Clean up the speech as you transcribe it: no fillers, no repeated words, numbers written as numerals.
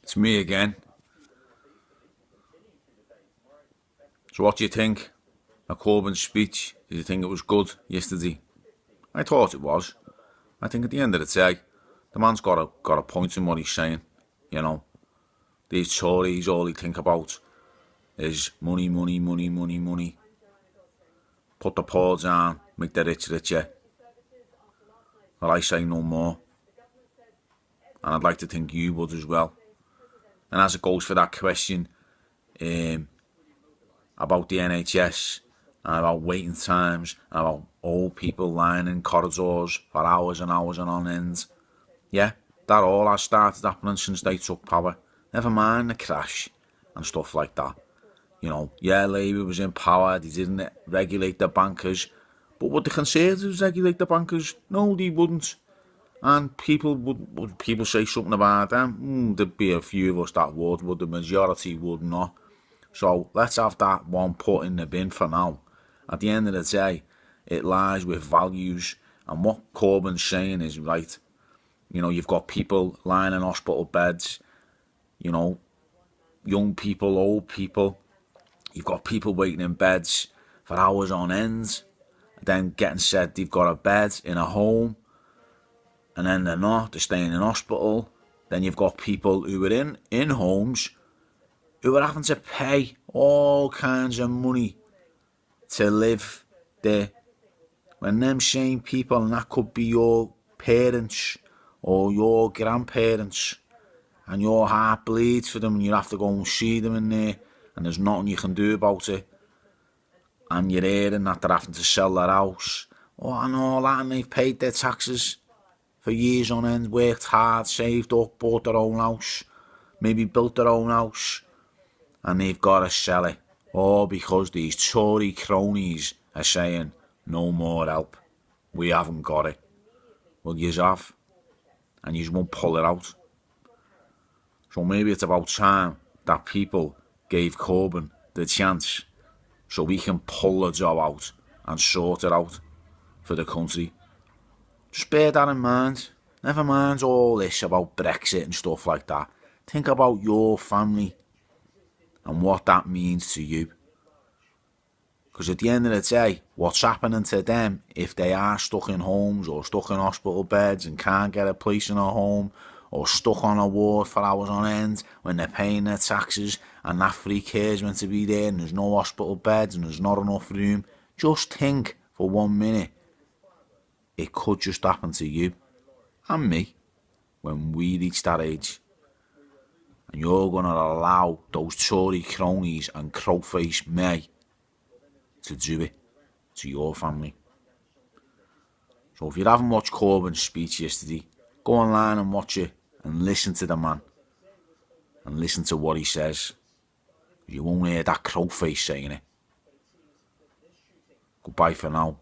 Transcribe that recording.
It's me again. So what do you think of Corbyn's speech? Did you think it was good yesterday? I thought it was. I think at the end of the day, the man's got a point in what he's saying. You know, these Tories, all they think about is money, money, money, money, money. Put the poor down, make the rich richer. Well, I say no more. And I'd like to think you would as well. And as it goes for that question about the NHS and about waiting times and about old people lying in corridors for hours and hours and on end, yeah, that all has started happening since they took power. Never mind the crash and stuff like that. You know, yeah, Labour was in power, they didn't regulate the bankers, but would the Conservatives regulate the bankers? No, they wouldn't. And would people say something about them? There'd be a few of us that would, the majority would not. So let's have that one put in the bin for now. At the end of the day, it lies with values, and what Corbyn's saying is right. You know, you've got people lying in hospital beds, you know, young people, old people. You've got people waiting in beds for hours on end, then getting said they've got a bed in a home, and then they're not, they're staying in hospital. Then you've got people who are in homes who are having to pay all kinds of money to live there. When them same people, and that could be your parents or your grandparents, and your heart bleeds for them and you have to go and see them in there, and there's nothing you can do about it, and you're hearing that they're having to sell their house, and all that, and they've paid their taxes for years on end, worked hard, saved up, bought their own house, maybe built their own house, and they've got to sell it, all because these Tory cronies are saying, no more help, we haven't got it. Well, yous have, and yous won't pull it out. So maybe it's about time that people gave Corbyn the chance so we can pull the job out and sort it out for the country. Just bear that in mind. Never mind all this about Brexit and stuff like that. Think about your family and what that means to you. Because at the end of the day, what's happening to them if they are stuck in homes or stuck in hospital beds and can't get a place in a home, or stuck on a ward for hours on end when they're paying their taxes and that free care is meant to be there and there's no hospital beds and there's not enough room. Just think for 1 minute. It could just happen to you and me when we reach that age. And you're going to allow those Tory cronies and crow-faced me to do it to your family. So if you haven't watched Corbyn's speech yesterday, go online and watch it and listen to the man and listen to what he says. You won't hear that crow face saying it. Goodbye for now.